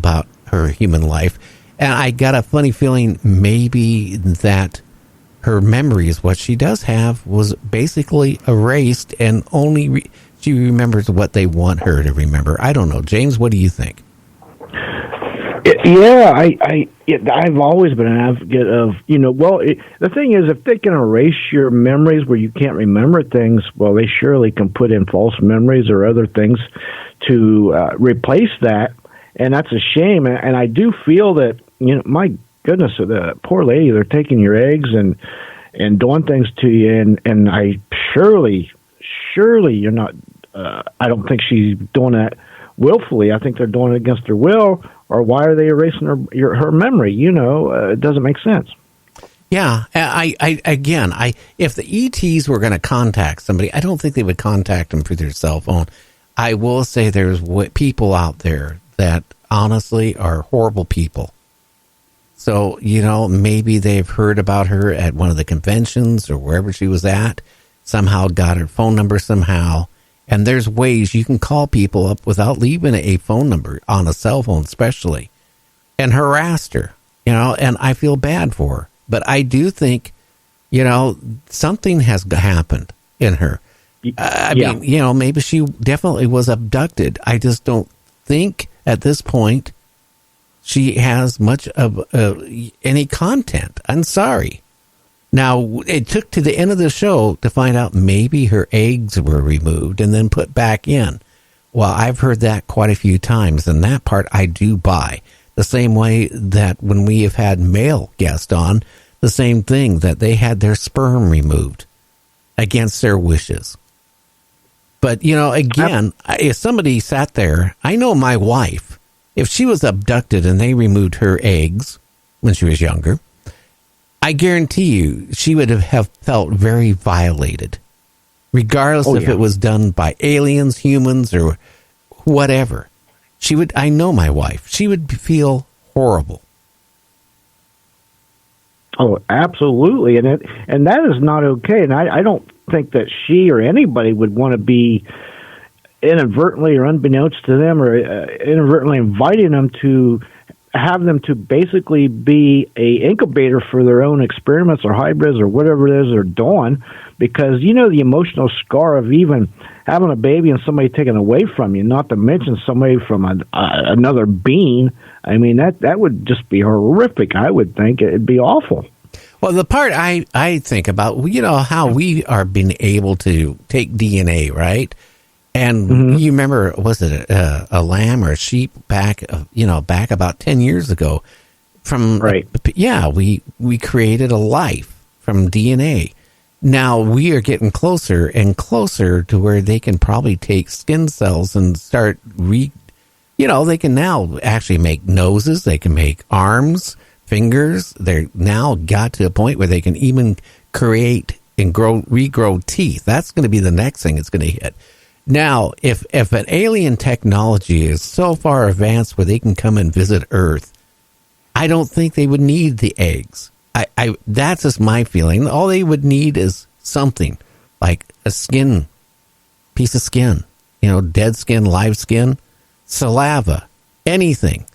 about her human life. And I got a funny feeling maybe that her memories, what she does have, was basically erased, and only she remembers what they want her to remember. I don't know. James, what do you think? Yeah, I've always been an advocate of, the thing is, if they can erase your memories where you can't remember things, well, they surely can put in false memories or other things to replace that, and that's a shame. And I do feel that, my goodness, the poor lady, they're taking your eggs and doing things to you, and I surely you're not, I don't think she's doing that willfully. I think they're doing it against her will, or why are they erasing her memory? It doesn't make sense. Yeah, if the ETs were going to contact somebody, I don't think they would contact them through their cell phone. I will say there's people out there that honestly are horrible people. So, maybe they've heard about her at one of the conventions or wherever she was at, somehow got her phone number somehow. And there's ways you can call people up without leaving a phone number on a cell phone, especially, and harassed her, and I feel bad for her. But I do think, something has happened in her. I mean, maybe she definitely was abducted. I just don't think at this point she has much of any content. I'm sorry. Now, it took to the end of the show to find out maybe her eggs were removed and then put back in. Well, I've heard that quite a few times, and that part I do buy. The same way that when we have had male guests on, the same thing, that they had their sperm removed against their wishes. But, again, if somebody sat there, I know my wife, if she was abducted and they removed her eggs when she was younger, I guarantee you she would have felt very violated, regardless if it was done by aliens, humans, or whatever. I know my wife, she would feel horrible. Oh, absolutely. And that is not okay. And I don't think that she or anybody would want to be inadvertently or unbeknownst to them or inadvertently inviting them to have them to basically be a incubator for their own experiments or hybrids or whatever it is they're doing, because the emotional scar of even having a baby and somebody taken away from you, not to mention somebody from another being. I mean, that would just be horrific. I would think it'd be awful. Well, the part I think about, how we are being able to take DNA, right? And you remember, was it a lamb or a sheep back about 10 years ago? Right. We created a life from DNA. Now we are getting closer and closer to where they can probably take skin cells and start they can now actually make noses, they can make arms, fingers. They're now got to a point where they can even create and regrow teeth. That's going to be the next thing it's going to hit. Now, if an alien technology is so far advanced where they can come and visit Earth, I don't think they would need the eggs. That's just my feeling. All they would need is something like a piece of skin, dead skin, live skin, saliva, anything.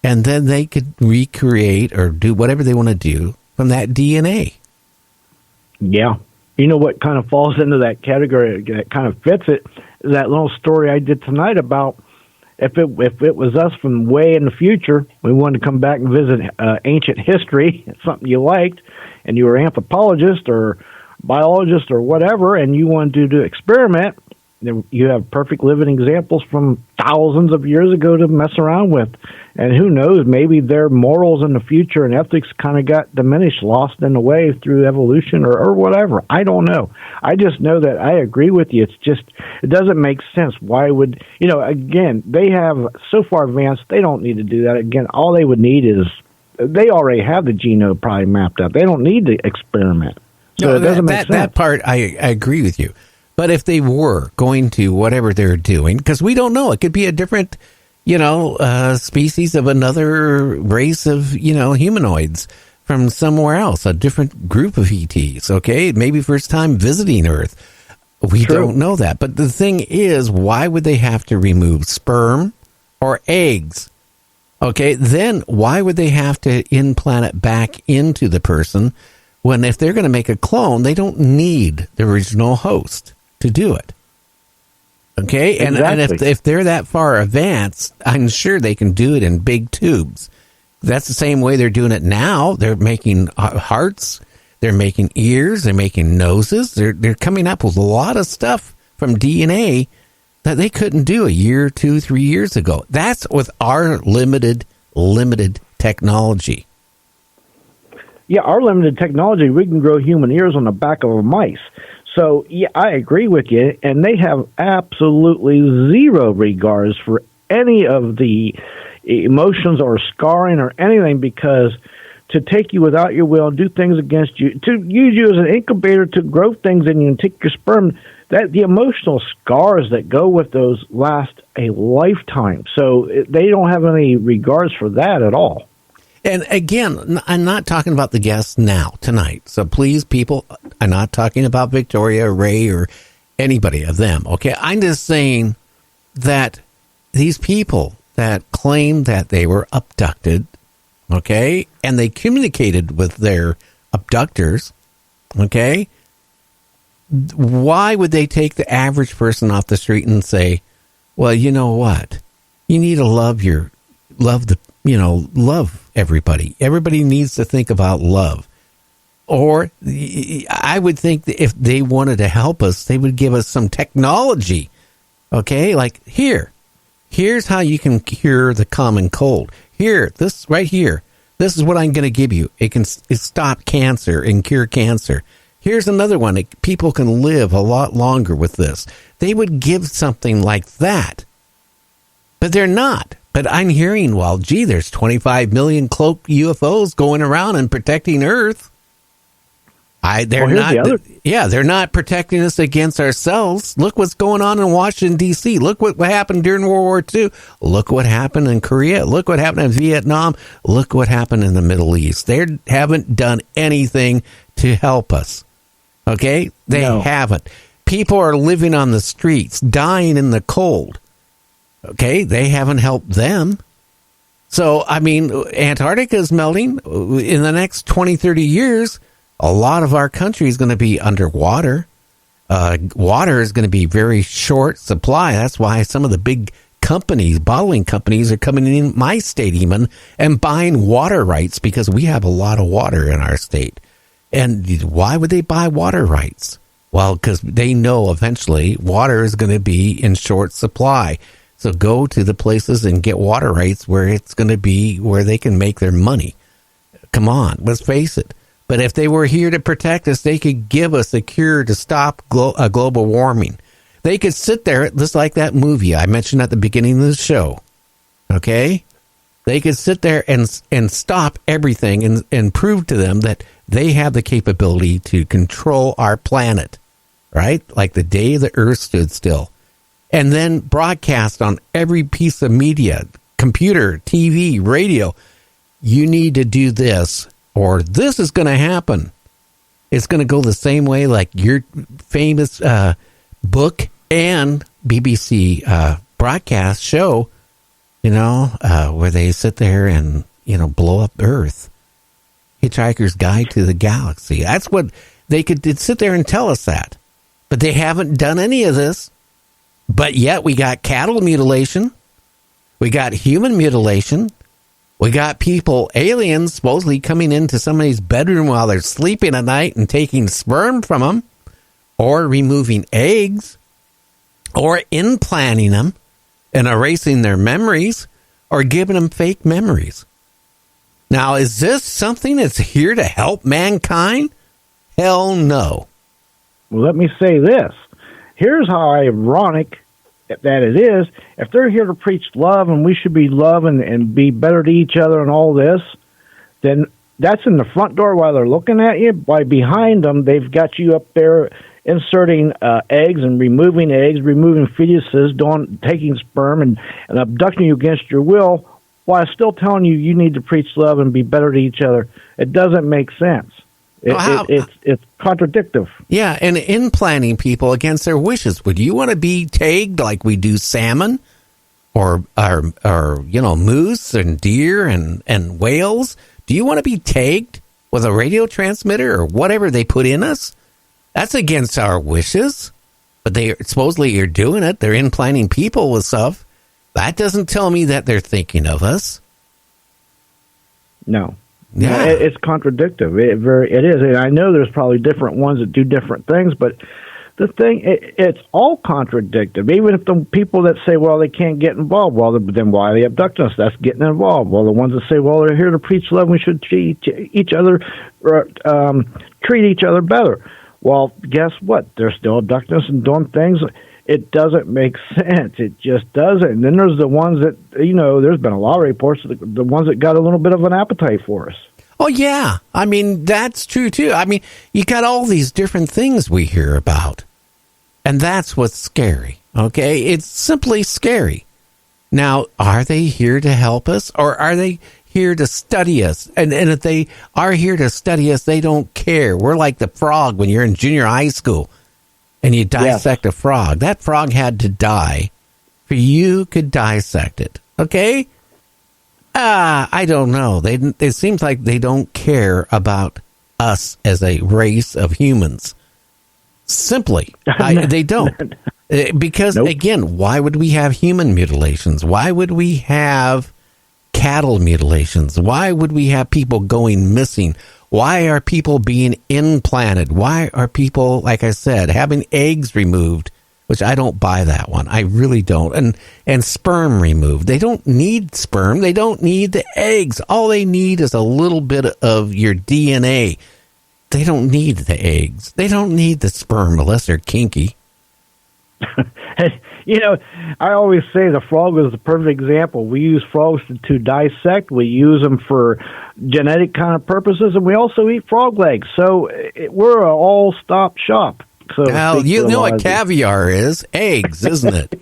And then they could recreate or do whatever they want to do from that DNA. Yeah. You know what kind of falls into that category that kind of fits it? That little story I did tonight about if it was us from way in the future, we wanted to come back and visit ancient history, something you liked, and you were an anthropologist or biologist or whatever, and you wanted to do experiment, you have perfect living examples from thousands of years ago to mess around with. And who knows, maybe their morals in the future and ethics kind of got diminished, lost in the way through evolution or whatever. I don't know. I just know that I agree with you. It's just, it doesn't make sense. Why would, again, they have so far advanced, they don't need to do that. Again, all they would need is, they already have the genome probably mapped out. They don't need to experiment. So it doesn't make sense. That part, I agree with you. But if they were going to whatever they're doing, because we don't know, it could be a different, species of another race of, humanoids from somewhere else, a different group of ETs, okay? Maybe first time visiting Earth. We don't know that. But the thing is, why would they have to remove sperm or eggs? Okay, then why would they have to implant it back into the person when if they're going to make a clone, they don't need the original host to do it? Okay, and if they're that far advanced, I'm sure they can do it in big tubes. That's the same way they're doing it now. They're making hearts, they're making ears, they're making noses. They're coming up with a lot of stuff from DNA that they couldn't do a year, 2, 3 years ago. That's with our limited technology. Yeah, our limited technology, we can grow human ears on the back of a mice. So, yeah, I agree with you, and they have absolutely zero regards for any of the emotions or scarring or anything, because to take you without your will and do things against you, to use you as an incubator to grow things in you and take your sperm, that the emotional scars that go with those last a lifetime. So they don't have any regards for that at all. And again, I'm not talking about the guests now, tonight. So please, people, I'm not talking about Victoria, Ray, or anybody of them, okay? I'm just saying that these people that claim that they were abducted, okay, and they communicated with their abductors, okay, why would they take the average person off the street and say, well, you know what? You need to love everybody. Everybody needs to think about love. Or I would think that if they wanted to help us, they would give us some technology. Okay? Like, here's how you can cure the common cold. This right here. This is what I'm going to give you. It stop cancer and cure cancer. Here's another one. People can live a lot longer with this. They would give something like that. But they're not. But I'm hearing, well, gee, there's 25 million cloaked UFOs going around and protecting Earth. They're not protecting us against ourselves. Look what's going on in Washington, D.C. Look what happened during World War II. Look what happened in Korea. Look what happened in Vietnam. Look what happened in the Middle East. They haven't done anything to help us. Okay? They haven't. People are living on the streets, dying in the cold. Okay? They haven't helped them. So, I mean, Antarctica is melting. In the next 20, 30 years, a lot of our country is going to be underwater. Water is going to be very short supply. That's why some of the big companies, bottling companies, are coming in my state even and buying water rights because we have a lot of water in our state. And why would they buy water rights? Well, because they know eventually water is going to be in short supply. So go to the places and get water rights where it's going to be where they can make their money. Come on, let's face it. But if they were here to protect us, they could give us a cure to stop global warming. They could sit there, just like that movie I mentioned at the beginning of the show. Okay? They could sit there and stop everything and prove to them that they have the capability to control our planet. Right? Like the day the Earth stood still. And then broadcast on every piece of media, computer, TV, radio. You need to do this, or this is going to happen. It's going to go the same way like your famous book and BBC broadcast show, where they sit there and, blow up Earth. Hitchhiker's Guide to the Galaxy. That's what they could sit there and tell us that. But they haven't done any of this. But yet we got cattle mutilation. We got human mutilation. We got people, aliens, supposedly coming into somebody's bedroom while they're sleeping at night and taking sperm from them, or removing eggs, or implanting them and erasing their memories, or giving them fake memories. Now, is this something that's here to help mankind? Hell no. Well, let me say this. Here's how ironic that it is. If they're here to preach love and we should be loving and be better to each other and all this, then that's in the front door while they're looking at you. By behind them, they've got you up there inserting eggs and removing fetuses, taking sperm and abducting you against your will, while still telling you need to preach love and be better to each other. It doesn't make sense. It's contradictory. Yeah, and implanting people against their wishes. Would you want to be tagged like we do salmon? or moose and deer and whales? Do you want to be tagged with a radio transmitter or whatever they put in us? That's against our wishes. But they supposedly are doing it. They're implanting people with stuff. That doesn't tell me that they're thinking of us. No. Yeah. No, it's contradictory. It is. And I know there's probably different ones that do different things, but the thing, it's all contradictory. Even if the people that say, well, they can't get involved, well, then why are they abducting us? That's getting involved. Well, the ones that say, well, they're here to preach love, we should treat each other better. Well, guess what? They're still abducting us and doing things. It doesn't make sense. It just doesn't. And then there's the ones that, there's been a lot of reports, the ones that got a little bit of an appetite for us. Oh, yeah. I mean, that's true, too. I mean, you got all these different things we hear about. And that's what's scary, okay? It's simply scary. Now, are they here to help us, or are they here to study us? And if they are here to study us, they don't care. We're like the frog when you're in junior high school and you dissect a frog. That frog had to die for you could dissect it, okay? I don't know. It seems like they don't care about us as a race of humans. Simply, they don't. Because, again, why would we have human mutilations? Why would we have cattle mutilations? Why would we have people going missing? Why are people being implanted? Why are people, like I said, having eggs removed? Which I don't buy that one. I really don't. And sperm removed. They don't need sperm. They don't need the eggs. All they need is a little bit of your DNA. They don't need the eggs. They don't need the sperm unless they're kinky. I always say the frog is the perfect example. We use frogs to dissect. We use them for genetic kind of purposes, and we also eat frog legs. So we're an all-stop shop. So well, you know what caviar is? Eggs, isn't it?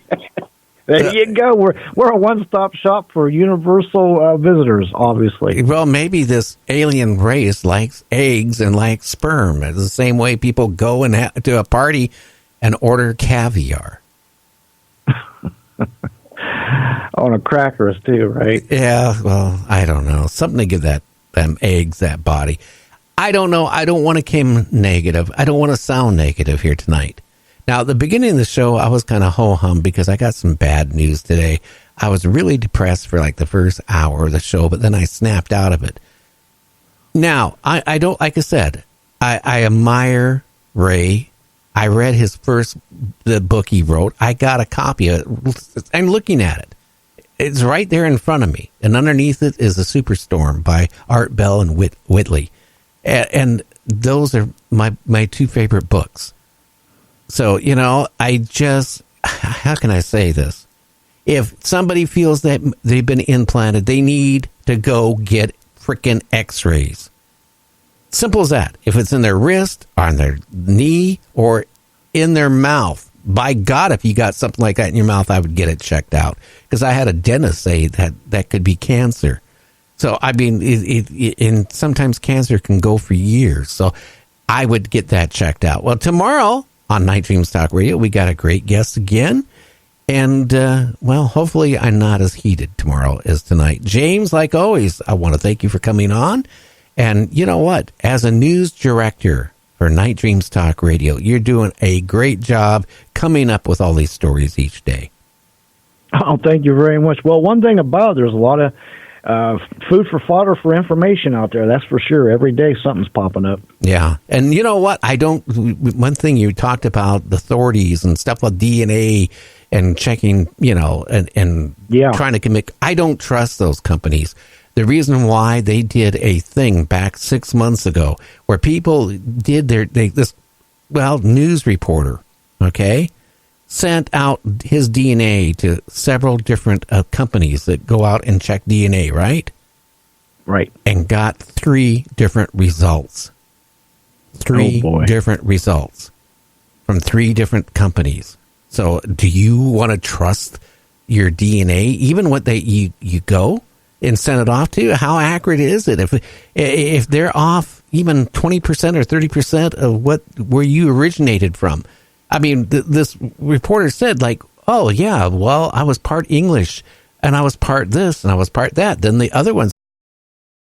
There you go. We're a one-stop shop for universal visitors, obviously. Well, maybe this alien race likes eggs and likes sperm. It's the same way people go to a party and order caviar. On a crackers, too, right? Yeah, well, I don't know. Something to give them eggs that body. I don't know. I don't want to come negative. I don't want to sound negative here tonight. Now, at the beginning of the show, I was kind of ho-hum because I got some bad news today. I was really depressed for like the first hour of the show, but then I snapped out of it. Now, I don't, like I said, I admire Ray. I read the book he wrote. I got a copy of it. I'm looking at it. It's right there in front of me. And underneath it is A Superstorm by Art Bell and Whitley. And those are my two favorite books. So, how can I say this? If somebody feels that they've been implanted, they need to go get freaking x-rays. Simple as that. If it's in their wrist, on their knee, or in their mouth. By God, if you got something like that in your mouth, I would get it checked out. Because I had a dentist say that could be cancer. So, I mean, and sometimes cancer can go for years. So, I would get that checked out. Well, tomorrow on Night Dreams Talk Radio, we got a great guest again. And, hopefully I'm not as heated tomorrow as tonight. James, like always, I want to thank you for coming on. And you know what? As a news director for Night Dreams Talk Radio, you're doing a great job coming up with all these stories each day. Oh, thank you very much. Well, one thing about it, there's a lot of food for fodder for information out there. That's for sure. Every day something's popping up. Yeah. And you know what? One thing you talked about, the authorities and stuff like DNA and checking, and trying to commit. I don't trust those companies. The reason why they did a thing back 6 months ago where people did news reporter, sent out his DNA to several different companies that go out and check DNA, right? Right. And got 3 different results. 3 different results from 3 different companies. So do you want to trust your DNA, even what you go and send it off to? How accurate is it? If they're off even 20% or 30% of where you originated from. I mean, this reporter said, like, oh, yeah, well, I was part English, and I was part this, and I was part that. Then the other ones